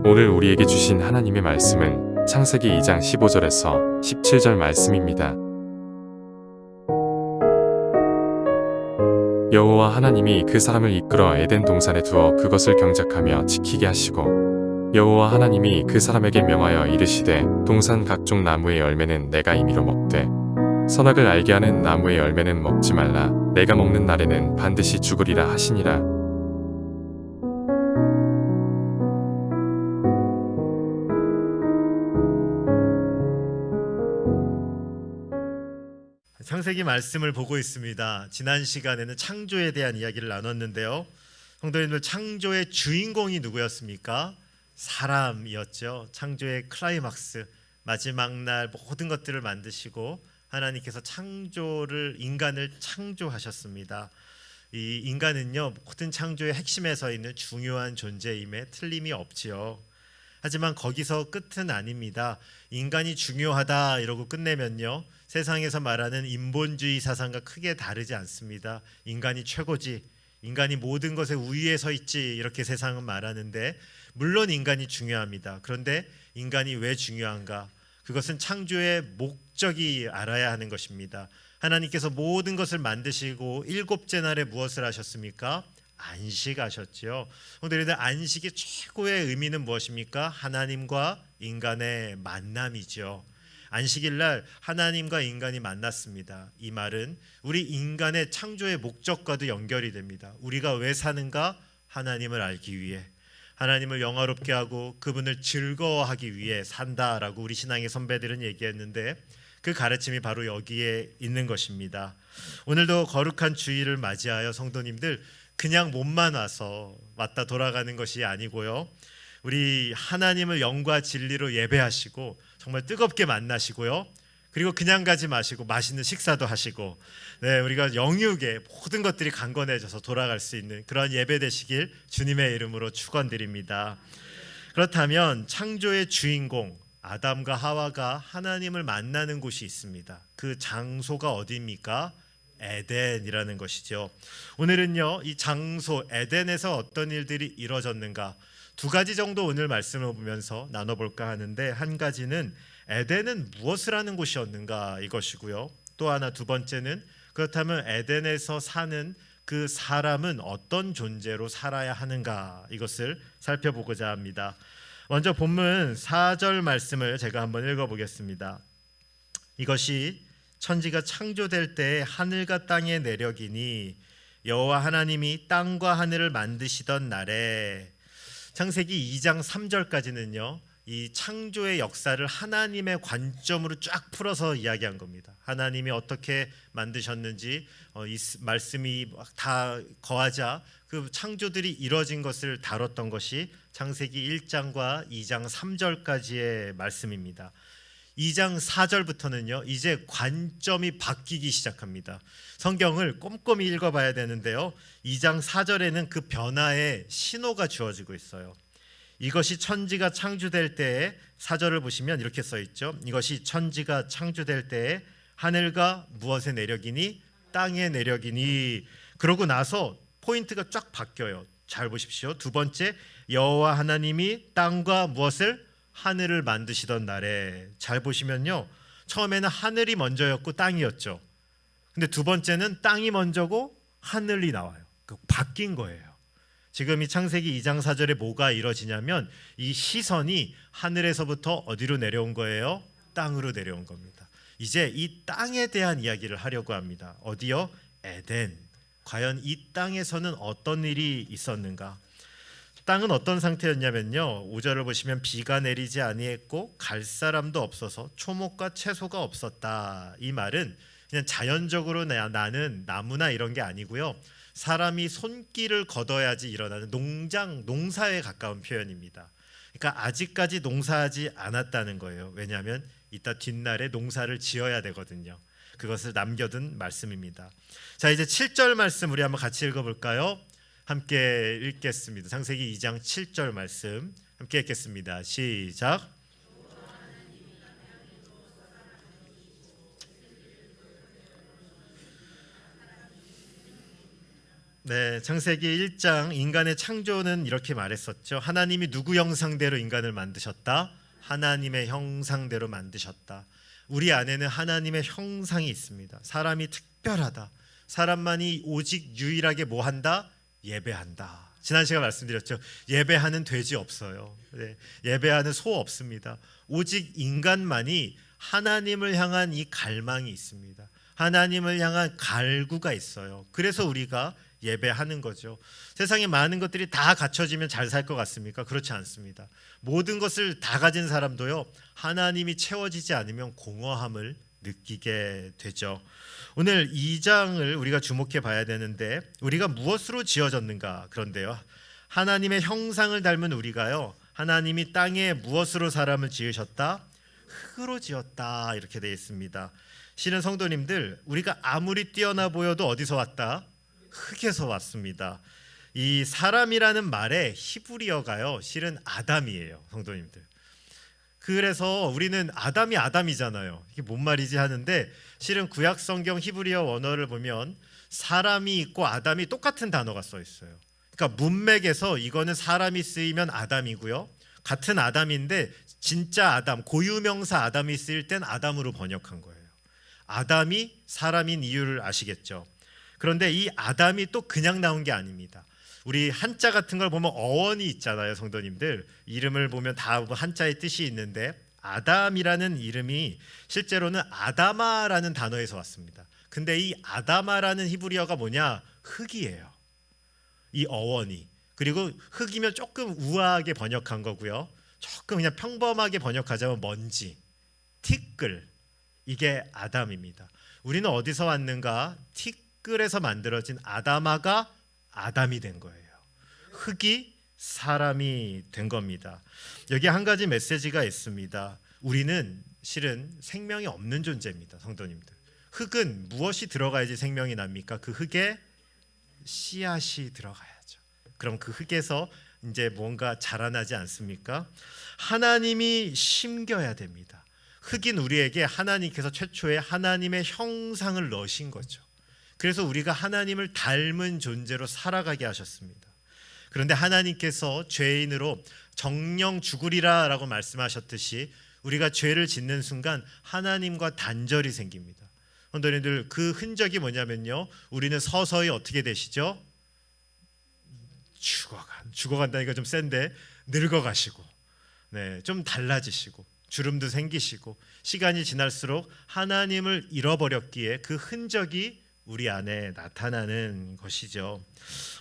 오늘 우리에게 주신 하나님의 말씀은 창세기 2장 15절에서 17절 말씀입니다. 여호와 하나님이 그 사람을 이끌어 에덴 동산에 두어 그것을 경작하며 지키게 하시고 여호와 하나님이 그 사람에게 명하여 이르시되 동산 각종 나무의 열매는 내가 임의로 먹되 선악을 알게 하는 나무의 열매는 먹지 말라. 내가 먹는 날에는 반드시 죽으리라 하시니라. 창세기 말씀을 보고 있습니다. 지난 시간에는 창조에 대한 이야기를 나눴는데요. 성도님들, 창조의 주인공이 누구였습니까? 사람이었죠. 창조의 클라이막스, 마지막 날 모든 것들을 만드시고 하나님께서 인간을 창조하셨습니다. 이 인간은요, 모든 창조의 핵심에 서 있는 중요한 존재임에 틀림이 없지요. 하지만 거기서 끝은 아닙니다. 인간이 중요하다 이러고 끝내면요, 세상에서 말하는 인본주의 사상과 크게 다르지 않습니다. 인간이 최고지, 인간이 모든 것에 우위에 서 있지, 이렇게 세상은 말하는데, 물론 인간이 중요합니다. 그런데 인간이 왜 중요한가? 그것은 창조의 목적이 알아야 하는 것입니다. 하나님께서 모든 것을 만드시고 일곱째 날에 무엇을 하셨습니까? 안식하셨죠. 오늘은 안식의 최고의 의미는 무엇입니까? 하나님과 인간의 만남이죠. 안식일 날 하나님과 인간이 만났습니다. 이 말은 우리 인간의 창조의 목적과도 연결이 됩니다. 우리가 왜 사는가? 하나님을 알기 위해, 하나님을 영화롭게 하고 그분을 즐거워하기 위해 산다라고 우리 신앙의 선배들은 얘기했는데, 그 가르침이 바로 여기에 있는 것입니다. 오늘도 거룩한 주일을 맞이하여 성도님들, 그냥 몸만 와서 왔다 돌아가는 것이 아니고요, 우리 하나님을 영과 진리로 예배하시고 정말 뜨겁게 만나시고요, 그리고 그냥 가지 마시고 맛있는 식사도 하시고, 우리가 영육에 모든 것들이 강건해져서 돌아갈 수 있는 그런 예배 되시길 주님의 이름으로 축원드립니다. 그렇다면 창조의 주인공 아담과 하와가 하나님을 만나는 곳이 있습니다. 그 장소가 어디입니까? 에덴이라는 것이죠. 오늘은요, 이 장소 에덴에서 어떤 일들이 이루어졌는가, 두 가지 정도 오늘 말씀을 보면서 나눠볼까 하는데, 한 가지는 에덴은 무엇을 하는 곳이었는가 이것이고요, 또 하나, 두 번째는 그렇다면 에덴에서 사는 그 사람은 어떤 존재로 살아야 하는가, 이것을 살펴보고자 합니다. 먼저 본문 4절 말씀을 제가 한번 읽어보겠습니다. 이것이 천지가 창조될 때에 하늘과 땅의 내력이니 여호와 하나님이 땅과 하늘을 만드시던 날에, 창세기 2장 3절까지는요 이 창조의 역사를 하나님의 관점으로 쫙 풀어서 이야기한 겁니다. 하나님이 어떻게 만드셨는지, 이 말씀이 다 거하자 그 창조들이 이뤄진 것을 다뤘던 것이 창세기 1장과 2장 3절까지의 말씀입니다. 2장 4절부터는요 이제 관점이 바뀌기 시작합니다. 성경을 꼼꼼히 읽어봐야 되는데요, 2장 4절에는 그 변화의 신호가 주어지고 있어요. 이것이 천지가 창조될 때에, 4절을 보시면 이렇게 써 있죠. 이것이 천지가 창조될 때에 하늘과 무엇의 내력이니? 땅의 내력이니. 그러고 나서 포인트가 쫙 바뀌어요. 잘 보십시오. 두 번째, 여호와 하나님이 땅과 무엇을? 하늘을 만드시던 날에. 잘 보시면요, 처음에는 하늘이 먼저였고 땅이었죠. 근데 두 번째는 땅이 먼저고 하늘이 나와요. 바뀐 거예요. 지금 이 창세기 2장 4절에 뭐가 이루어지냐면, 이 시선이 하늘에서부터 어디로 내려온 거예요? 땅으로 내려온 겁니다. 이제 이 땅에 대한 이야기를 하려고 합니다. 어디요? 에덴. 과연 이 땅에서는 어떤 일이 있었는가? 땅은 어떤 상태였냐면요, 5절을 보시면 비가 내리지 아니했고 갈 사람도 없어서 초목과 채소가 없었다. 이 말은 그냥 자연적으로 나는 나무나 이런 게 아니고요, 사람이 손길을 걷어야지 일어나는 농사에 가까운 표현입니다. 그러니까 아직까지 농사하지 않았다는 거예요. 왜냐하면 이따 뒷날에 농사를 지어야 되거든요. 그것을 남겨둔 말씀입니다. 자, 이제 7절 말씀 우리 한번 같이 읽어볼까요? 함께 읽겠습니다. 창세기 2장 7절 말씀 함께 읽겠습니다. 시작. 네, 창세기 1장 인간의 창조는 이렇게 말했었죠. 하나님이 누구 형상대로 인간을 만드셨다? 하나님의 형상대로 만드셨다. 우리 안에는 하나님의 형상이 있습니다. 사람이 특별하다. 사람만이 오직 유일하게 뭐 한다? 예배한다. 지난 시간에 말씀드렸죠. 예배하는 돼지 없어요. 네, 예배하는 소 없습니다. 오직 인간만이 하나님을 향한 이 갈망이 있습니다. 하나님을 향한 갈구가 있어요. 그래서 우리가 예배하는 거죠. 세상에 많은 것들이 다 갖춰지면 잘 살 것 같습니까? 그렇지 않습니다. 모든 것을 다 가진 사람도요, 하나님이 채워지지 않으면 공허함을 느끼게 되죠. 오늘 2장을 우리가 주목해 봐야 되는데, 우리가 무엇으로 지어졌는가? 그런데요, 하나님의 형상을 닮은 우리가요, 하나님이 땅에 무엇으로 사람을 지으셨다? 흙으로 지었다. 이렇게 되어 있습니다. 실은 성도님들, 우리가 아무리 뛰어나 보여도 어디서 왔다? 흙에서 왔습니다. 이 사람이라는 말의 히브리어가요, 실은 아담이에요, 성도님들. 그래서 우리는 아담이잖아요. 이게 뭔 말이지 하는데, 실은 구약 성경 히브리어 원어를 보면 사람이 있고 아담이 똑같은 단어가 써 있어요. 그러니까 문맥에서 이거는 사람이 쓰이면 아담이고요, 같은 아담인데 진짜 아담, 고유명사 아담이 쓰일 땐 아담으로 번역한 거예요. 아담이 사람인 이유를 아시겠죠? 그런데 이 아담이 또 그냥 나온 게 아닙니다. 우리 한자 같은 걸 보면 어원이 있잖아요, 성도님들. 이름을 보면 다 한자의 뜻이 있는데, 아담이라는 이름이 실제로는 아다마라는 단어에서 왔습니다. 근데 이 아다마라는 히브리어가 뭐냐? 흙이에요, 이 어원이. 그리고 흙이면 조금 우아하게 번역한 거고요, 조금 그냥 평범하게 번역하자면 먼지, 티끌, 이게 아담입니다. 우리는 어디서 왔는가? 티끌에서 만들어진 아다마가 아담이 된 거예요. 흙이 사람이 된 겁니다. 여기 한 가지 메시지가 있습니다. 우리는 실은 생명이 없는 존재입니다, 성도님들. 흙은 무엇이 들어가야지 생명이 납니까? 그 흙에 씨앗이 들어가야죠. 그럼 그 흙에서 이제 뭔가 자라나지 않습니까? 하나님이 심겨야 됩니다. 흙인 우리에게 하나님께서 최초에 하나님의 형상을 넣으신 거죠. 그래서 우리가 하나님을 닮은 존재로 살아가게 하셨습니다. 그런데 하나님께서 죄인으로 정령 죽으리라 라고 말씀하셨듯이 우리가 죄를 짓는 순간 하나님과 단절이 생깁니다. 성도님들, 그 흔적이 뭐냐면요, 우리는 서서히 어떻게 되시죠? 죽어간다니까 좀 센데, 늙어가시고, 네, 좀 달라지시고, 주름도 생기시고, 시간이 지날수록 하나님을 잃어버렸기에 그 흔적이 우리 안에 나타나는 것이죠.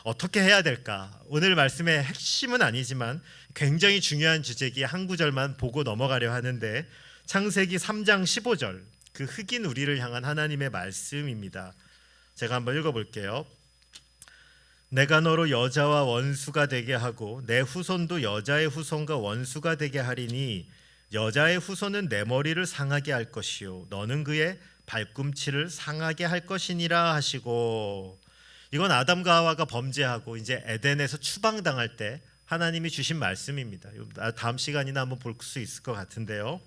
어떻게 해야 될까? 오늘 말씀의 핵심은 아니지만 굉장히 중요한 주제기에 한 구절만 보고 넘어가려 하는데, 창세기 3장 15절, 그 흙인 우리를 향한 하나님의 말씀입니다. 제가 한번 읽어볼게요. 내가 너로 여자와 원수가 되게 하고 내 후손도 여자의 후손과 원수가 되게 하리니 여자의 후손은 내 머리를 상하게 할 것이요 너는 그의 발꿈치를 상하게 할 것이니라 하시고, 이건 아담과 하와가 범죄하고 이제 에덴에서 추방당할 때 하나님이 주신 말씀입니다. 다음 시간이나 한번 볼 수 있을 것 같은데요,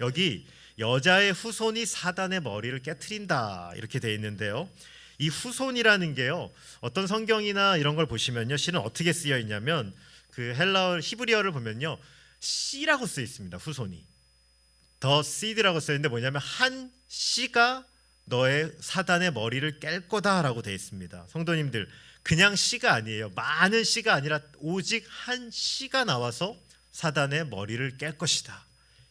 여기 여자의 후손이 사단의 머리를 깨트린다 이렇게 돼 있는데요, 이 후손이라는 게요, 어떤 성경이나 이런 걸 보시면요, 실은 어떻게 쓰여 있냐면 그 헬라어 히브리어를 보면요, 씨라고 쓰여 있습니다. 후손이 더 seed라고 쓰여 있는데 뭐냐면 한 씨가 너의 사단의 머리를 깰 거다라고 되어 있습니다. 성도님들, 그냥 씨가 아니에요. 많은 씨가 아니라 오직 한 씨가 나와서 사단의 머리를 깰 것이다.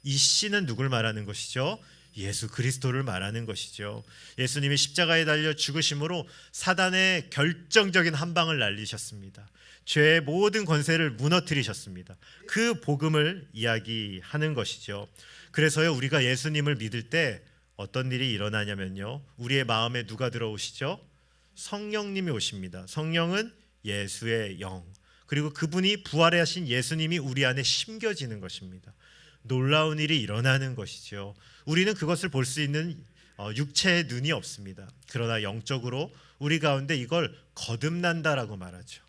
이 씨는 누굴 말하는 것이죠? 예수 그리스도를 말하는 것이죠. 예수님이 십자가에 달려 죽으심으로 사단의 결정적인 한 방을 날리셨습니다. 죄의 모든 권세를 무너뜨리셨습니다. 그 복음을 이야기하는 것이죠. 그래서요, 우리가 예수님을 믿을 때 어떤 일이 일어나냐면요, 우리의 마음에 누가 들어오시죠? 성령님이 오십니다. 성령은 예수의 영, 그리고 그분이 부활하신 예수님이 우리 안에 심겨지는 것입니다. 놀라운 일이 일어나는 것이죠. 우리는 그것을 볼 수 있는 육체의 눈이 없습니다. 그러나 영적으로 우리 가운데 이걸 거듭난다라고 말하죠.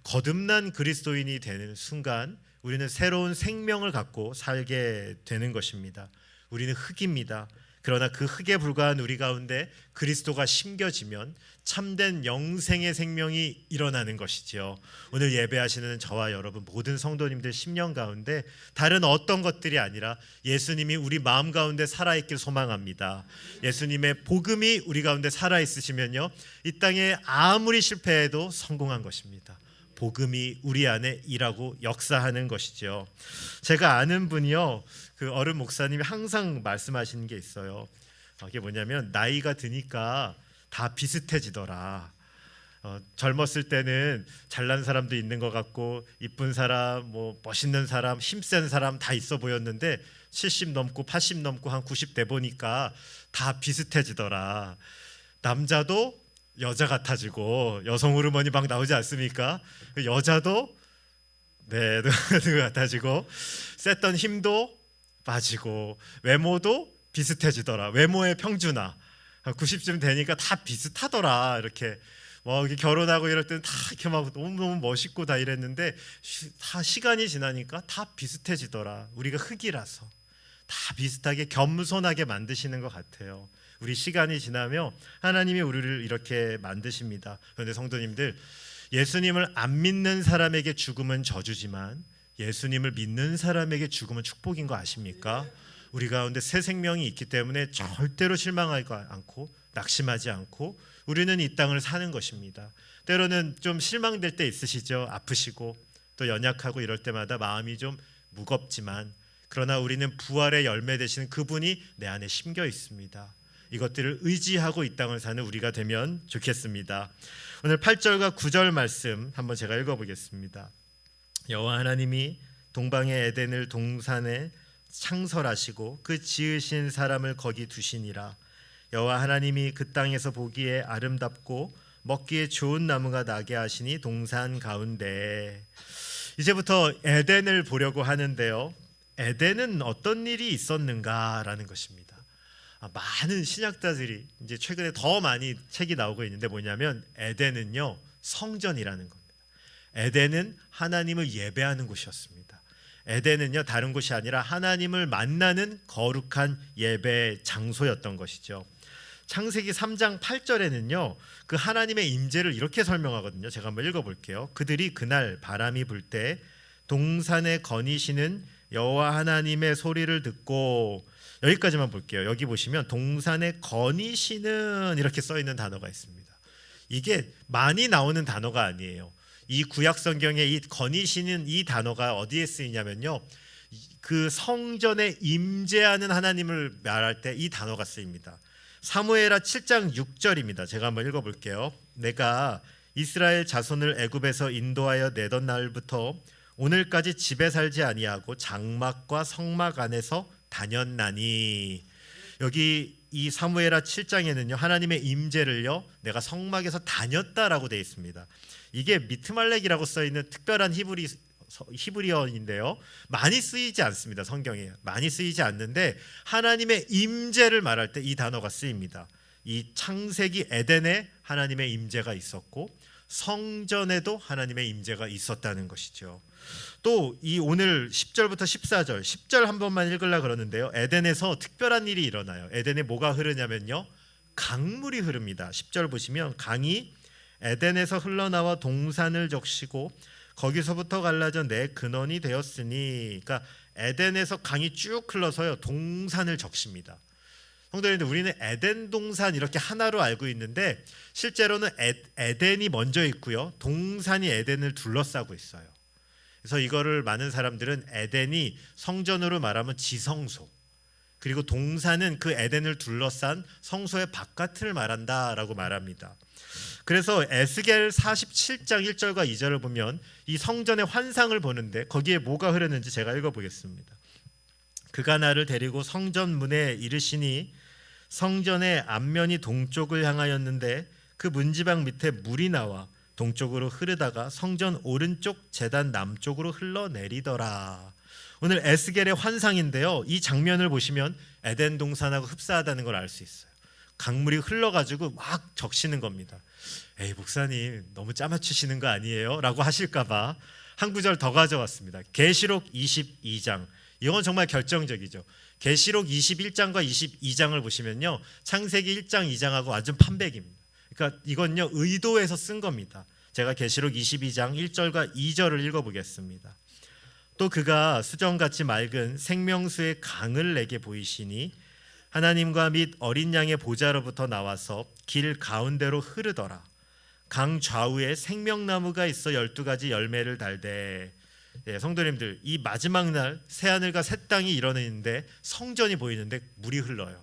거듭난 그리스도인이 되는 순간 우리는 새로운 생명을 갖고 살게 되는 것입니다. 우리는 흙입니다. 그러나 그 흙에 불과한 우리 가운데 그리스도가 심겨지면 참된 영생의 생명이 일어나는 것이지요. 오늘 예배하시는 저와 여러분 모든 성도님들 심령 가운데 다른 어떤 것들이 아니라 예수님이 우리 마음 가운데 살아있길 소망합니다. 예수님의 복음이 우리 가운데 살아있으시면요, 이 땅에 아무리 실패해도 성공한 것입니다. 복음이 우리 안에 일하고 역사하는 것이죠. 제가 아는 분이요, 그 어른 목사님이 항상 말씀하시는 게 있어요. 그게 뭐냐면 나이가 드니까 다 비슷해지더라. 젊었을 때는 잘난 사람도 있는 것 같고 이쁜 사람, 뭐 멋있는 사람, 힘센 사람 다 있어 보였는데 70 넘고 80 넘고 한 90 돼 보니까 다 비슷해지더라. 남자도 여자 같아지고 여성 호르몬이 막 나오지 않습니까? 여자도 네 같아지고 셌던 힘도 빠지고 외모도 비슷해지더라. 외모의 평준화 90쯤 되니까 다 비슷하더라. 이렇게 이렇게 결혼하고 이럴 때는 다 이렇게 막 너무 멋있고 다 이랬는데 다 시간이 지나니까 다 비슷해지더라. 우리가 흙이라서 다 비슷하게 겸손하게 만드시는 것 같아요. 우리 시간이 지나며 하나님이 우리를 이렇게 만드십니다. 그런데 성도님들, 예수님을 안 믿는 사람에게 죽음은 저주지만 예수님을 믿는 사람에게 죽음은 축복인 거 아십니까? 우리 가운데 새 생명이 있기 때문에 절대로 실망하지 않고 낙심하지 않고 우리는 이 땅을 사는 것입니다. 때로는 좀 실망될 때 있으시죠? 아프시고 또 연약하고 이럴 때마다 마음이 좀 무겁지만 그러나 우리는 부활의 열매 되시는 그분이 내 안에 심겨 있습니다. 이것들을 의지하고 이 땅을 사는 우리가 되면 좋겠습니다. 오늘 8절과 9절 말씀 한번 제가 읽어보겠습니다. 여호와 하나님이 동방의 에덴을 동산에 창설하시고 그 지으신 사람을 거기 두시니라. 여호와 하나님이 그 땅에서 보기에 아름답고 먹기에 좋은 나무가 나게 하시니 동산 가운데. 이제부터 에덴을 보려고 하는데요, 에덴은 어떤 일이 있었는가라는 것입니다. 많은 신학자들이 이제 최근에 더 많이 책이 나오고 있는데 뭐냐면 에덴은요, 성전이라는 겁니다. 에덴은 하나님을 예배하는 곳이었습니다. 에덴은요, 다른 곳이 아니라 하나님을 만나는 거룩한 예배 장소였던 것이죠. 창세기 3장 8절에는요, 그 하나님의 임재를 이렇게 설명하거든요. 제가 한번 읽어볼게요. 그들이 그날 바람이 불 때 동산에 거니시는 여호와 하나님의 소리를 듣고, 여기까지만 볼게요. 여기 보시면 동산에 거니시는 이렇게 써 있는 단어가 있습니다. 이게 많이 나오는 단어가 아니에요. 이 구약 성경에 이 거니시는 이 단어가 어디에 쓰이냐면요, 그 성전에 임재하는 하나님을 말할 때 이 단어가 쓰입니다. 사무엘하 7장 6절입니다. 제가 한번 읽어볼게요. 내가 이스라엘 자손을 애굽에서 인도하여 내던 날부터 오늘까지 집에 살지 아니하고 장막과 성막 안에서 다녔나니. 여기 이 사무엘하 7장에는요, 하나님의 임재를요 내가 성막에서 다녔다라고 되어 있습니다. 이게 미트말렉이라고 써 있는 특별한 히브리어인데요, 많이 쓰이지 않습니다. 성경에 많이 쓰이지 않는데 하나님의 임재를 말할 때 이 단어가 쓰입니다. 이 창세기 에덴에 하나님의 임재가 있었고 성전에도 하나님의 임재가 있었다는 것이죠. 또 이 오늘 10절부터 14절 10절 한 번만 읽으려고 그러는데요, 에덴에서 특별한 일이 일어나요. 에덴에 뭐가 흐르냐면요, 강물이 흐릅니다. 10절 보시면 강이 에덴에서 흘러나와 동산을 적시고 거기서부터 갈라져 내 근원이 되었으니. 그러니까 에덴에서 강이 쭉 흘러서요 동산을 적십니다. 성도님들, 우리는 에덴 동산 이렇게 하나로 알고 있는데 실제로는 에덴이 먼저 있고요, 동산이 에덴을 둘러싸고 있어요. 그래서 이거를 많은 사람들은 에덴이 성전으로 말하면 지성소, 그리고 동산은 그 에덴을 둘러싼 성소의 바깥을 말한다라고 말합니다. 그래서 에스겔 47장 1절과 2절을 보면 이 성전의 환상을 보는데 거기에 뭐가 흐르는지 제가 읽어보겠습니다. 그가 나를 데리고 성전 문에 이르시니 성전의 앞면이 동쪽을 향하였는데 그 문지방 밑에 물이 나와 동쪽으로 흐르다가 성전 오른쪽 제단 남쪽으로 흘러내리더라. 오늘 에스겔의 환상인데요, 이 장면을 보시면 에덴 동산하고 흡사하다는 걸 알 수 있어요. 강물이 흘러가지고 막 적시는 겁니다. 에이 목사님 너무 짜맞추시는 거 아니에요? 라고 하실까봐 한 구절 더 가져왔습니다. 계시록 22장 이건 정말 결정적이죠. 계시록 21장과 22장을 보시면요, 창세기 1장, 2장하고 완전 판백입니다. 그러니까 이건요, 의도해서 쓴 겁니다. 제가 계시록 22장 1절과 2절을 읽어보겠습니다. 또 그가 수정같이 맑은 생명수의 강을 내게 보이시니 하나님과 및 어린 양의 보좌로부터 나와서 길 가운데로 흐르더라. 강 좌우에 생명나무가 있어 12가지 열매를 달되. 성도님들, 이 마지막 날 새하늘과 새 땅이 일어나는데 성전이 보이는데 물이 흘러요.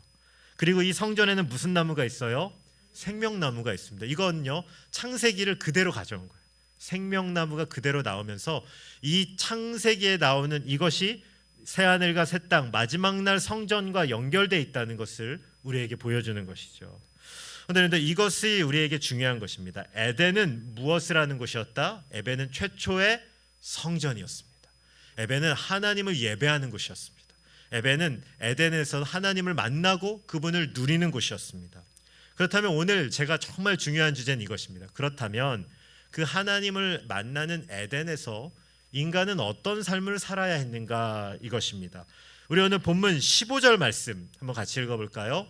그리고 이 성전에는 무슨 나무가 있어요? 생명나무가 있습니다. 이건요, 창세기를 그대로 가져온 거예요. 생명나무가 그대로 나오면서 이 창세기에 나오는 이것이 새하늘과 새 땅, 마지막 날 성전과 연결되어 있다는 것을 우리에게 보여주는 것이죠. 그런데 이것이 우리에게 중요한 것입니다. 에덴은 무엇을 하는 곳이었다? 에덴은 최초의 성전이었습니다. 에덴은 하나님을 예배하는 곳이었습니다. 에덴은 에덴에서 하나님을 만나고 그분을 누리는 곳이었습니다. 그렇다면 오늘 제가 정말 중요한 주제는 이것입니다. 그렇다면 그 하나님을 만나는 에덴에서 인간은 어떤 삶을 살아야 했는가, 이것입니다. 우리 오늘 본문 15절 말씀 한번 같이 읽어볼까요?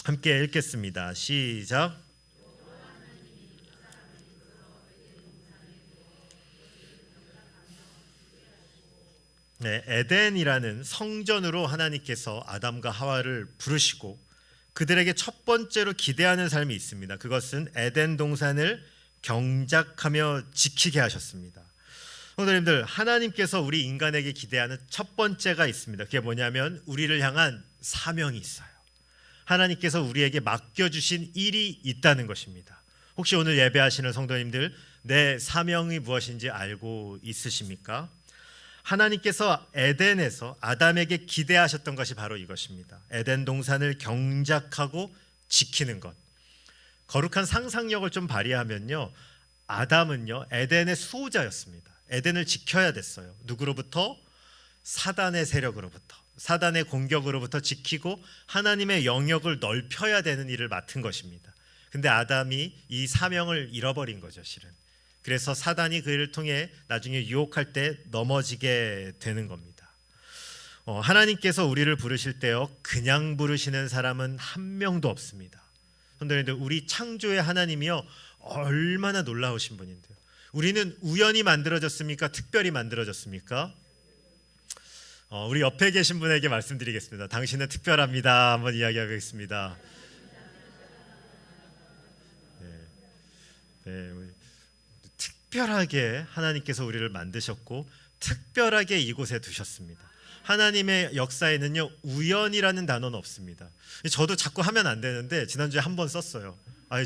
함께 읽겠습니다. 시작. 네, 에덴이라는 성전으로 하나님께서 아담과 하와를 부르시고 그들에게 첫 번째로 기대하는 삶이 있습니다. 그것은 에덴 동산을 경작하며 지키게 하셨습니다. 성도님들, 하나님께서 우리 인간에게 기대하는 첫 번째가 있습니다. 그게 뭐냐면 우리를 향한 사명이 있어요. 하나님께서 우리에게 맡겨주신 일이 있다는 것입니다. 혹시 오늘 예배하시는 성도님들, 내 사명이 무엇인지 알고 있으십니까? 하나님께서 에덴에서 아담에게 기대하셨던 것이 바로 이것입니다. 에덴 동산을 경작하고 지키는 것. 거룩한 상상력을 좀 발휘하면요, 아담은요 에덴의 수호자였습니다. 에덴을 지켜야 됐어요. 누구로부터? 사단의 세력으로부터, 사단의 공격으로부터 지키고 하나님의 영역을 넓혀야 되는 일을 맡은 것입니다. 근데 아담이 이 사명을 잃어버린 거죠, 실은. 그래서 사단이 그를 통해 나중에 유혹할 때 넘어지게 되는 겁니다. 하나님께서 우리를 부르실 때요, 그냥 부르시는 사람은 한 명도 없습니다. 그런데 우리 창조의 하나님이요, 얼마나 놀라우신 분인데요. 우리는 우연히 만들어졌습니까? 특별히 만들어졌습니까? 우리 옆에 계신 분에게 말씀드리겠습니다. 당신은 특별합니다. 한번 이야기하겠습니다. 네, 특별하게 하나님께서 우리를 만드셨고 특별하게 이곳에 두셨습니다. 하나님의 역사에는요, 우연이라는 단어는 없습니다. 저도 자꾸 하면 안 되는데 지난주에 한 번 썼어요.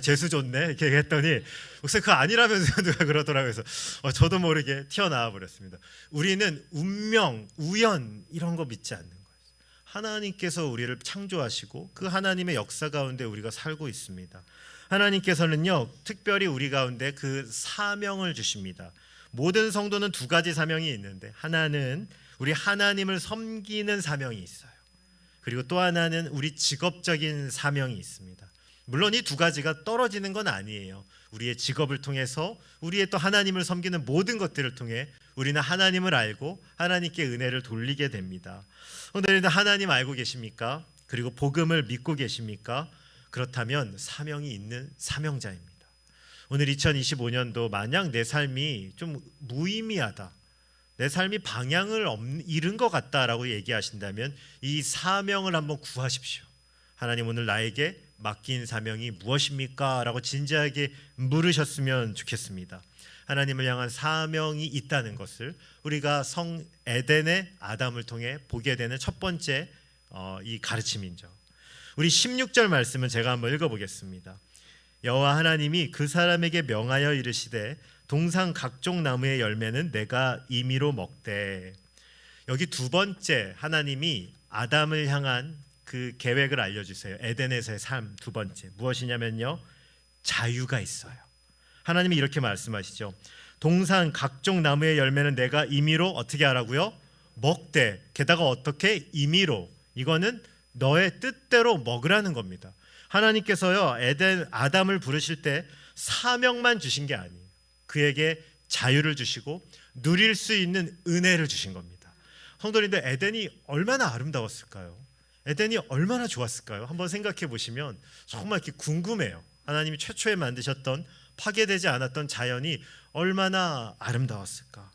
재수 좋네 이렇게 했더니 목사님 그거 아니라면서 누가 그러더라고요. 그래서 저도 모르게 튀어나와 버렸습니다. 우리는 운명, 우연 이런 거 믿지 않는 거예요. 하나님께서 우리를 창조하시고 그 하나님의 역사 가운데 우리가 살고 있습니다. 하나님께서는요, 특별히 우리 가운데 그 사명을 주십니다. 모든 성도는 두 가지 사명이 있는데, 하나는 우리 하나님을 섬기는 사명이 있어요. 그리고 또 하나는 우리 직업적인 사명이 있습니다. 물론 이 두 가지가 떨어지는 건 아니에요. 우리의 직업을 통해서 우리의 또 하나님을 섬기는 모든 것들을 통해 우리는 하나님을 알고 하나님께 은혜를 돌리게 됩니다. 오늘은 하나님 알고 계십니까? 그리고 복음을 믿고 계십니까? 그렇다면 사명이 있는 사명자입니다. 오늘 2025년도 만약 내 삶이 좀 무의미하다, 내 삶이 방향을 잃은 것 같다라고 얘기하신다면 이 사명을 한번 구하십시오. 하나님, 오늘 나에게 맡긴 사명이 무엇입니까? 라고 진지하게 물으셨으면 좋겠습니다. 하나님을 향한 사명이 있다는 것을 우리가 성 에덴의 아담을 통해 보게 되는 첫 번째 이 가르침이죠. 우리 16절 말씀은 제가 한번 읽어보겠습니다. 여호와 하나님이 그 사람에게 명하여 이르시되 동산 각종 나무의 열매는 내가 임의로 먹되. 여기 두 번째 하나님이 아담을 향한 그 계획을 알려주세요. 에덴에서의 삶 두 번째 무엇이냐면요, 자유가 있어요. 하나님이 이렇게 말씀하시죠. 동산 각종 나무의 열매는 내가 임의로 어떻게 하라고요? 먹되. 게다가 어떻게? 임의로. 이거는 너의 뜻대로 먹으라는 겁니다. 하나님께서요, 에덴 아담을 부르실 때 사명만 주신 게 아니에요. 그에게 자유를 주시고 누릴 수 있는 은혜를 주신 겁니다. 성도님들, 에덴이 얼마나 아름다웠을까요? 에덴이 얼마나 좋았을까요? 한번 생각해 보시면 정말 이렇게 궁금해요. 하나님이 최초에 만드셨던 파괴되지 않았던 자연이 얼마나 아름다웠을까?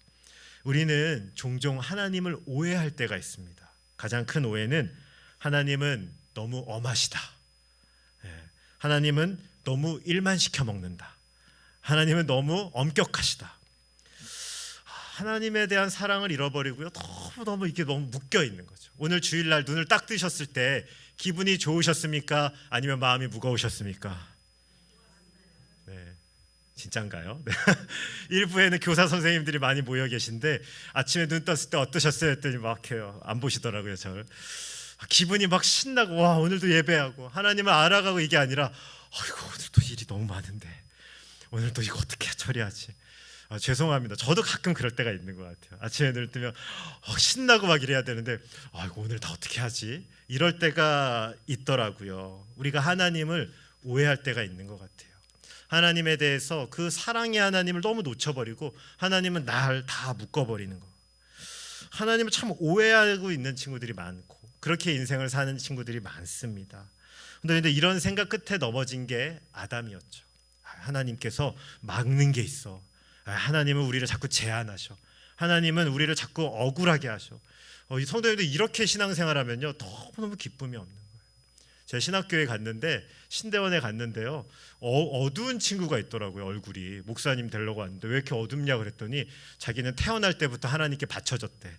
우리는 종종 하나님을 오해할 때가 있습니다. 가장 큰 오해는 하나님은 너무 엄하시다. 하나님은 너무 일만 시켜 먹는다. 하나님은 너무 엄격하시다. 하나님에 대한 사랑을 잃어버리고요. 너무 이게 너무 묶여 있는 거죠. 오늘 주일날 눈을 딱 뜨셨을 때 기분이 좋으셨습니까? 아니면 마음이 무거우셨습니까? 네, 진짠가요? 네. 일부에는 교사 선생님들이 많이 모여 계신데 아침에 눈 떴을 때 어떠셨어요? 했더니 막 해요. 안 보시더라고요, 저를. 기분이 막 신나고 와 오늘도 예배하고 하나님을 알아가고 이게 아니라 아이고 오늘도 일이 너무 많은데 오늘도 이거 어떻게 처리하지? 죄송합니다. 저도 가끔 그럴 때가 있는 것 같아요. 아침에 눈을 뜨면 신나고 막 이래야 되는데 아이고 오늘 다 어떻게 하지? 이럴 때가 있더라고요. 우리가 하나님을 오해할 때가 있는 것 같아요. 하나님에 대해서 그 사랑의 하나님을 너무 놓쳐버리고 하나님은 날 다 묶어버리는 거. 하나님을 참 오해하고 있는 친구들이 많고 그렇게 인생을 사는 친구들이 많습니다. 그런데 이런 생각 끝에 넘어진 게 아담이었죠. 하나님께서 막는 게 있어. 하나님은 우리를 자꾸 제한하셔. 하나님은 우리를 자꾸 억울하게 하셔. 이 성도님들 이렇게 신앙생활하면요 너무너무 기쁨이 없는 거예요. 제가 신학교에 갔는데 신대원에 갔는데요 어두운 친구가 있더라고요. 얼굴이 목사님 되려고 왔는데 왜 이렇게 어둡냐 그랬더니 자기는 태어날 때부터 하나님께 바쳐졌대.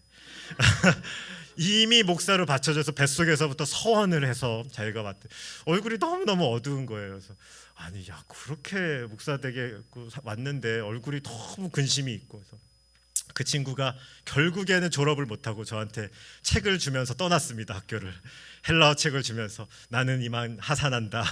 이미 목사로 바쳐져서 뱃속에서부터 서원을 해서 자기가 왔대. 얼굴이 너무너무 어두운 거예요. 그래서 아니 야 그렇게 목사 되게 왔는데 얼굴이 너무 근심이 있고 그래서 그 친구가 결국에는 졸업을 못하고 저한테 책을 주면서 떠났습니다. 학교를. 헬라어 책을 주면서 나는 이만 하산한다.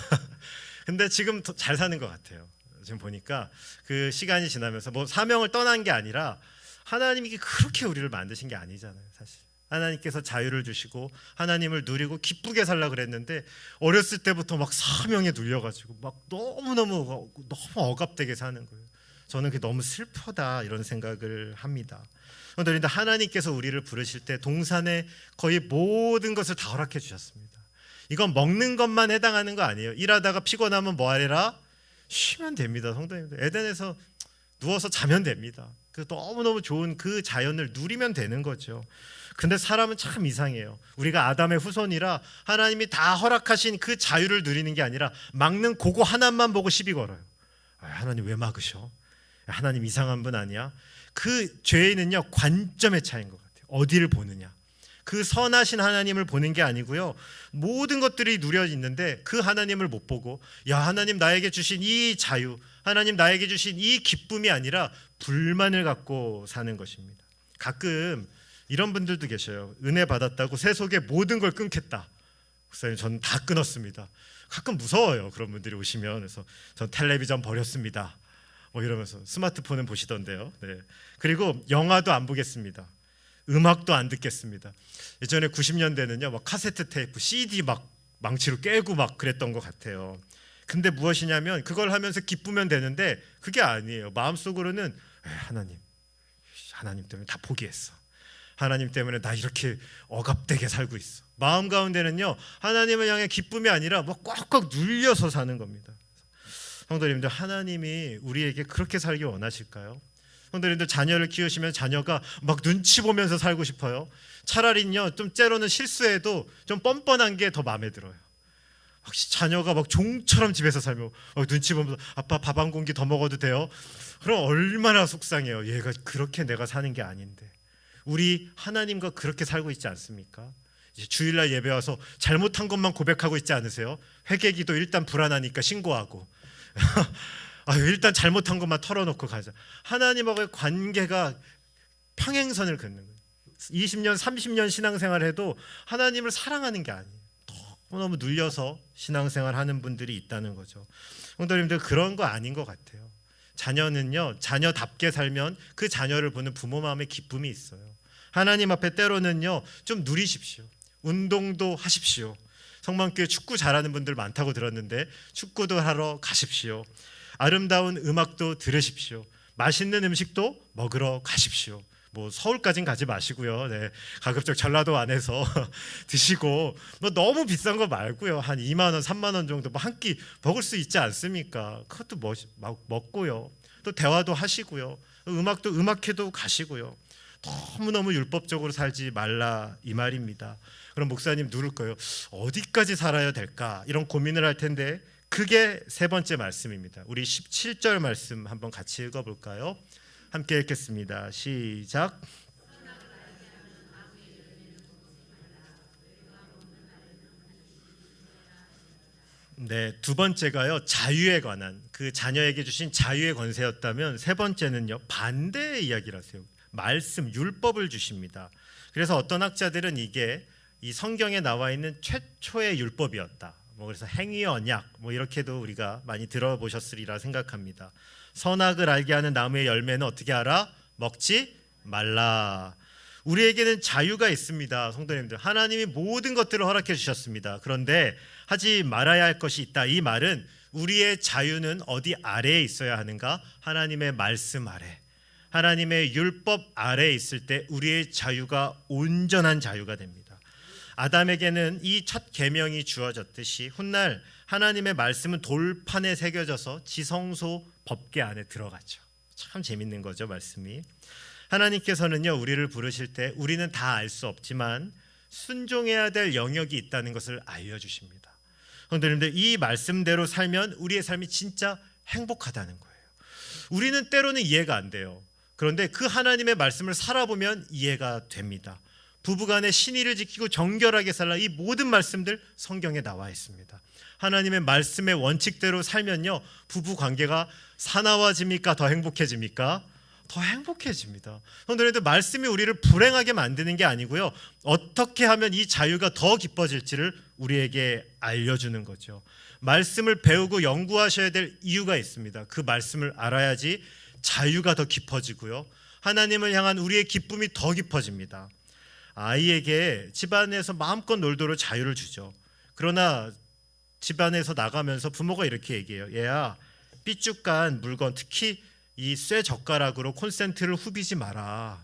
근데 지금 잘 사는 것 같아요. 지금 보니까 그 시간이 지나면서 뭐 사명을 떠난 게 아니라 하나님이 그렇게 우리를 만드신 게 아니잖아요. 사실 하나님께서 자유를 주시고 하나님을 누리고 기쁘게 살라 그랬는데 어렸을 때부터 막 사명에 눌려가지고 막 너무 억압되게 사는 거예요. 저는 그게 너무 슬프다 이런 생각을 합니다. 그런데 하나님께서 우리를 부르실 때 동산에 거의 모든 것을 다 허락해 주셨습니다. 이건 먹는 것만 해당하는 거 아니에요. 일하다가 피곤하면 뭐 하래라? 쉬면 됩니다. 성도님들 에덴에서 누워서 자면 됩니다. 그 너무너무 좋은 그 자연을 누리면 되는 거죠. 근데 사람은 참 이상해요. 우리가 아담의 후손이라 하나님이 다 허락하신 그 자유를 누리는 게 아니라 막는 그거 하나만 보고 시비 걸어요. 하나님 왜 막으셔? 하나님 이상한 분 아니야? 그 죄인은요 관점의 차이인 것 같아요. 어디를 보느냐. 그 선하신 하나님을 보는 게 아니고요 모든 것들이 누려 있는데 그 하나님을 못 보고 야 하나님 나에게 주신 이 자유, 하나님 나에게 주신 이 기쁨이 아니라 불만을 갖고 사는 것입니다. 가끔 이런 분들도 계셔요. 은혜 받았다고 세속의 모든 걸 끊겠다. 목사님 저는 다 끊었습니다. 가끔 무서워요. 그런 분들이 오시면. 그래서 전 텔레비전 버렸습니다. 뭐 이러면서 스마트폰은 보시던데요. 네. 그리고 영화도 안 보겠습니다. 음악도 안 듣겠습니다. 예전에 90년대는요 막 카세트 테이프, CD 막 망치로 깨고 막 그랬던 것 같아요. 근데 무엇이냐면 그걸 하면서 기쁘면 되는데 그게 아니에요. 마음속으로는 하나님 때문에 다 포기했어. 하나님 때문에 나 이렇게 억압되게 살고 있어. 마음 가운데는요 하나님을 향해 기쁨이 아니라 뭐 꽉꽉 눌려서 사는 겁니다. 성도님들 하나님이 우리에게 그렇게 살기 원하실까요? 성도님들 자녀를 키우시면 자녀가 막 눈치 보면서 살고 싶어요? 차라리요 좀 때로는 실수해도 좀 뻔뻔한 게 더 마음에 들어요. 혹시 자녀가 막 종처럼 집에서 살면 눈치 보면서 아빠 밥 한 공기 더 먹어도 돼요? 그럼 얼마나 속상해요. 얘가 그렇게 내가 사는 게 아닌데. 우리 하나님과 그렇게 살고 있지 않습니까? 이제 주일날 예배 와서 잘못한 것만 고백하고 있지 않으세요? 회개기도 일단 불안하니까 신고하고 일단 잘못한 것만 털어놓고 가자. 하나님하고의 관계가 평행선을 긋는 거예요. 20년 30년 신앙생활 해도 하나님을 사랑하는 게 아니에요. 너무 눌려서 신앙생활 하는 분들이 있다는 거죠. 성도님들 그런 거 아닌 것 같아요. 자녀는요 자녀답게 살면 그 자녀를 보는 부모 마음에 기쁨이 있어요. 하나님 앞에 때로는요 좀 누리십시오. 운동도 하십시오. 성만교회 축구 잘하는 분들 많다고 들었는데 축구도 하러 가십시오. 아름다운 음악도 들으십시오. 맛있는 음식도 먹으러 가십시오. 뭐 서울까진 가지 마시고요. 네, 가급적 전라도 안에서 드시고 뭐 너무 비싼 거 말고요. 한 2만 원, 3만 원 정도 뭐 한 끼 먹을 수 있지 않습니까? 그것도 먹고요. 또 대화도 하시고요. 음악도 음악회도 가시고요. 너무너무 율법적으로 살지 말라 이 말입니다. 그럼 목사님 누를 거예요. 어디까지 살아야 될까? 이런 고민을 할 텐데 그게 세 번째 말씀입니다. 우리 17절 말씀 한번 같이 읽어볼까요? 함께 읽겠습니다. 시작. 네, 두 번째가요. 자유에 관한 그 자녀에게 주신 자유의 권세였다면 세 번째는요. 반대의 이야기를 하세요. 말씀, 율법을 주십니다. 그래서 어떤 학자들은 이게 이 성경에 나와 있는 최초의 율법이었다. 뭐 그래서 행위 언약 뭐 이렇게도 우리가 많이 들어보셨으리라 생각합니다. 선악을 알게 하는 나무의 열매는 어떻게 알아? 먹지 말라. 우리에게는 자유가 있습니다. 성도님들, 하나님이 모든 것들을 허락해 주셨습니다. 그런데 하지 말아야 할 것이 있다. 이 말은 우리의 자유는 어디 아래에 있어야 하는가? 하나님의 말씀 아래, 하나님의 율법 아래에 있을 때 우리의 자유가 온전한 자유가 됩니다. 아담에게는 이 첫 계명이 주어졌듯이 훗날 하나님의 말씀은 돌판에 새겨져서 지성소 법궤 안에 들어갔죠. 참 재밌는 거죠, 말씀이. 하나님께서는요, 우리를 부르실 때 우리는 다 알 수 없지만 순종해야 될 영역이 있다는 것을 알려주십니다. 성도님들, 이 말씀대로 살면 우리의 삶이 진짜 행복하다는 거예요. 우리는 때로는 이해가 안 돼요. 그런데 그 하나님의 말씀을 살아보면 이해가 됩니다. 부부간의 신의를 지키고 정결하게 살라, 이 모든 말씀들 성경에 나와 있습니다. 하나님의 말씀의 원칙대로 살면요, 부부 관계가 사나워집니까? 더 행복해집니까? 더 행복해집니다. 성도님들, 말씀이 우리를 불행하게 만드는 게 아니고요, 어떻게 하면 이 자유가 더 깊어질지를 우리에게 알려주는 거죠. 말씀을 배우고 연구하셔야 될 이유가 있습니다. 그 말씀을 알아야지 자유가 더 깊어지고요, 하나님을 향한 우리의 기쁨이 더 깊어집니다. 아이에게 집안에서 마음껏 놀도록 자유를 주죠. 그러나 집안에서 나가면서 부모가 이렇게 얘기해요. 얘야, 삐죽간 물건, 특히 이 쇠 젓가락으로 콘센트를 후비지 마라.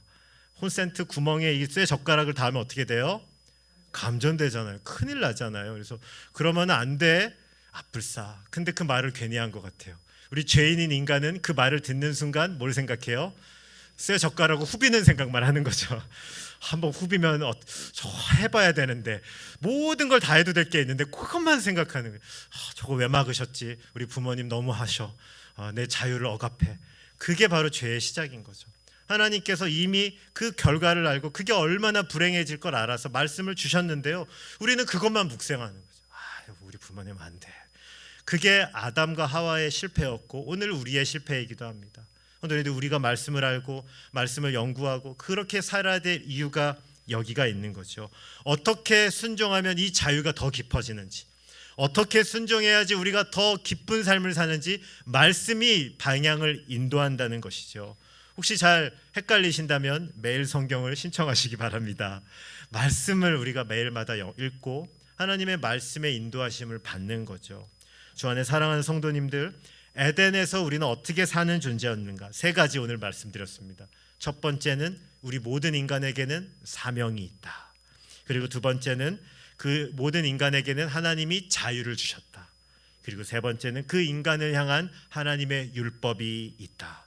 콘센트 구멍에 이 쇠 젓가락을 닿으면 어떻게 돼요? 감전되잖아요. 큰일 나잖아요. 그래서 그러면 안 돼. 아뿔싸. 근데 그 말을 괜히 한 것 같아요. 우리 죄인인 인간은 그 말을 듣는 순간 뭘 생각해요? 쇠 젓가락으로 후비는 생각만 하는 거죠. 한번 후비면 저 해봐야 되는데, 모든 걸 다 해도 될 게 있는데 그것만 생각하는 거예요. 저거 왜 막으셨지? 우리 부모님 너무 하셔. 내 자유를 억압해. 그게 바로 죄의 시작인 거죠. 하나님께서 이미 그 결과를 알고 그게 얼마나 불행해질 걸 알아서 말씀을 주셨는데요, 우리는 그것만 묵생하는 거죠. 우리 부모님 안 돼. 그게 아담과 하와의 실패였고 오늘 우리의 실패이기도 합니다. 그런데 우리가 말씀을 알고 말씀을 연구하고 그렇게 살아야 될 이유가 여기가 있는 거죠. 어떻게 순종하면 이 자유가 더 깊어지는지, 어떻게 순종해야지 우리가 더 기쁜 삶을 사는지 말씀이 방향을 인도한다는 것이죠. 혹시 잘 헷갈리신다면 매일 성경을 신청하시기 바랍니다. 말씀을 우리가 매일마다 읽고 하나님의 말씀의 인도하심을 받는 거죠. 주 안에 사랑하는 성도님들, 에덴에서 우리는 어떻게 사는 존재였는가? 세 가지 오늘 말씀드렸습니다. 첫 번째는 우리 모든 인간에게는 사명이 있다. 그리고 두 번째는 그 모든 인간에게는 하나님이 자유를 주셨다. 그리고 세 번째는 그 인간을 향한 하나님의 율법이 있다.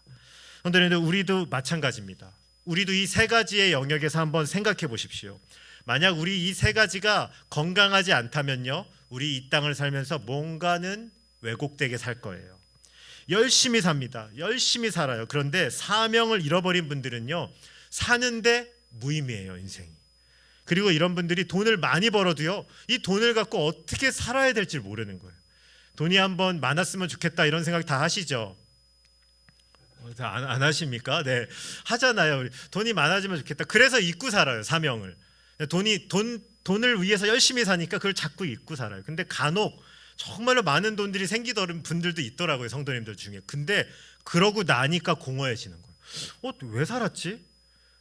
그런데 우리도 마찬가지입니다. 우리도 이 세 가지의 영역에서 한번 생각해 보십시오. 만약 우리 이 세 가지가 건강하지 않다면요, 우리 이 땅을 살면서 뭔가는 왜곡되게 살 거예요. 열심히 삽니다. 열심히 살아요. 그런데 사명을 잃어버린 분들은요, 사는데 무의미해요, 인생이. 그리고 이런 분들이 돈을 많이 벌어도요, 이 돈을 갖고 어떻게 살아야 될지 모르는 거예요. 돈이 한번 많았으면 좋겠다 이런 생각 다 하시죠? 안 하십니까? 네, 하잖아요. 돈이 많아지면 좋겠다. 그래서 잊고 살아요, 사명을. 돈을 위해서 열심히 사니까 그걸 자꾸 잊고 살아요. 근데 간혹 정말로 많은 돈들이 생기던 분들도 있더라고요, 성도님들 중에. 근데 그러고 나니까 공허해지는 거예요. 왜 살았지?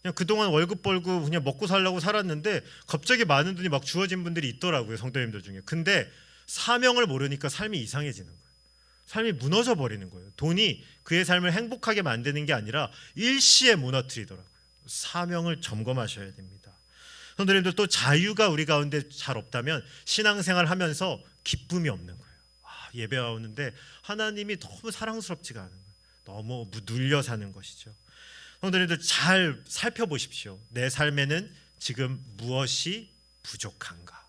그냥 그동안 월급 벌고 그냥 먹고 살려고 살았는데 갑자기 많은 돈이 막 주어진 분들이 있더라고요, 성도님들 중에. 근데 사명을 모르니까 삶이 이상해지는 거예요. 삶이 무너져 버리는 거예요. 돈이 그의 삶을 행복하게 만드는 게 아니라 일시에 무너뜨리더라고요. 사명을 점검하셔야 됩니다. 성도님들, 또 자유가 우리 가운데 잘 없다면 신앙생활 하면서 기쁨이 없는 거예요. 예배 오는데 하나님이 너무 사랑스럽지가 않은 거예요. 너무 눌려 사는 것이죠. 성도님들, 잘 살펴보십시오. 내 삶에는 지금 무엇이 부족한가?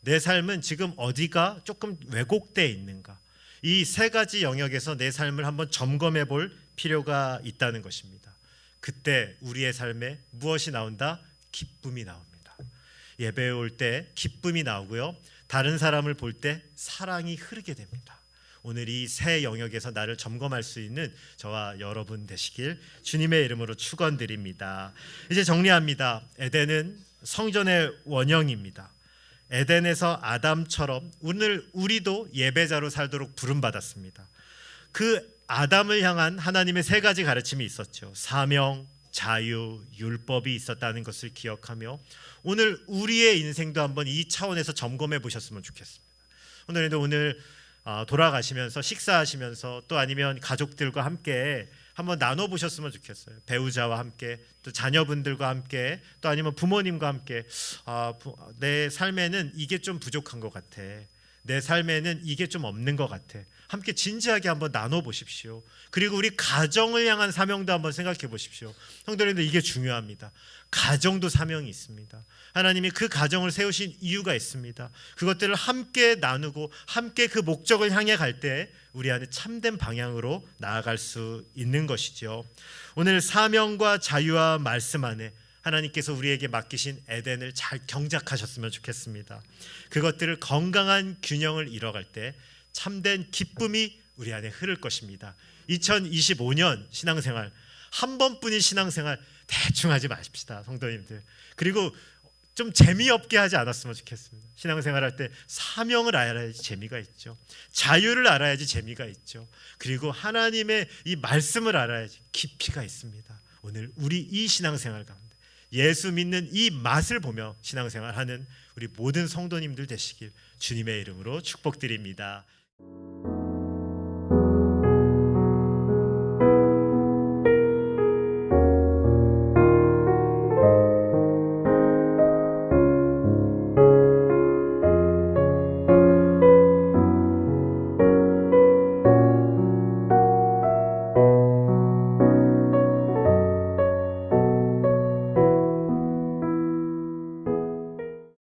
내 삶은 지금 어디가 조금 왜곡되어 있는가? 이 세 가지 영역에서 내 삶을 한번 점검해 볼 필요가 있다는 것입니다. 그때 우리의 삶에 무엇이 나온다? 기쁨이 나옵니다. 예배에 올 때 기쁨이 나오고요, 다른 사람을 볼 때 사랑이 흐르게 됩니다. 오늘 이 세 영역에서 나를 점검할 수 있는 저와 여러분 되시길 주님의 이름으로 축원드립니다. 이제 정리합니다. 에덴은 성전의 원형입니다. 에덴에서 아담처럼 오늘 우리도 예배자로 살도록 부름받았습니다. 그 아담을 향한 하나님의 세 가지 가르침이 있었죠. 사명, 자유, 율법이 있었다는 것을 기억하며 오늘 우리의 인생도 한번 이 차원에서 점검해 보셨으면 좋겠습니다. 오늘 돌아가시면서 식사하시면서 또 아니면 가족들과 함께 한번 나눠보셨으면 좋겠어요. 배우자와 함께, 또 자녀분들과 함께, 또 아니면 부모님과 함께, 내 삶에는 이게 좀 부족한 것 같아, 내 삶에는 이게 좀 없는 것 같아, 함께 진지하게 한번 나눠보십시오. 그리고 우리 가정을 향한 사명도 한번 생각해 보십시오. 성도님들, 이게 중요합니다. 가정도 사명이 있습니다. 하나님이 그 가정을 세우신 이유가 있습니다. 그것들을 함께 나누고 함께 그 목적을 향해 갈 때 우리 안에 참된 방향으로 나아갈 수 있는 것이죠. 오늘 사명과 자유와 말씀 안에 하나님께서 우리에게 맡기신 에덴을 잘 경작하셨으면 좋겠습니다. 그것들을 건강한 균형을 이뤄갈 때 참된 기쁨이 우리 안에 흐를 것입니다. 2025년 신앙생활, 한 번뿐인 신앙생활 대충 하지 마십시다, 성도님들. 그리고 좀 재미없게 하지 않았으면 좋겠습니다. 신앙생활 할 때 사명을 알아야지 재미가 있죠. 자유를 알아야지 재미가 있죠. 그리고 하나님의 이 말씀을 알아야지 깊이가 있습니다. 오늘 우리 이 신앙생활 가운데 예수 믿는 이 맛을 보며 신앙생활하는 우리 모든 성도님들 되시길 주님의 이름으로 축복드립니다.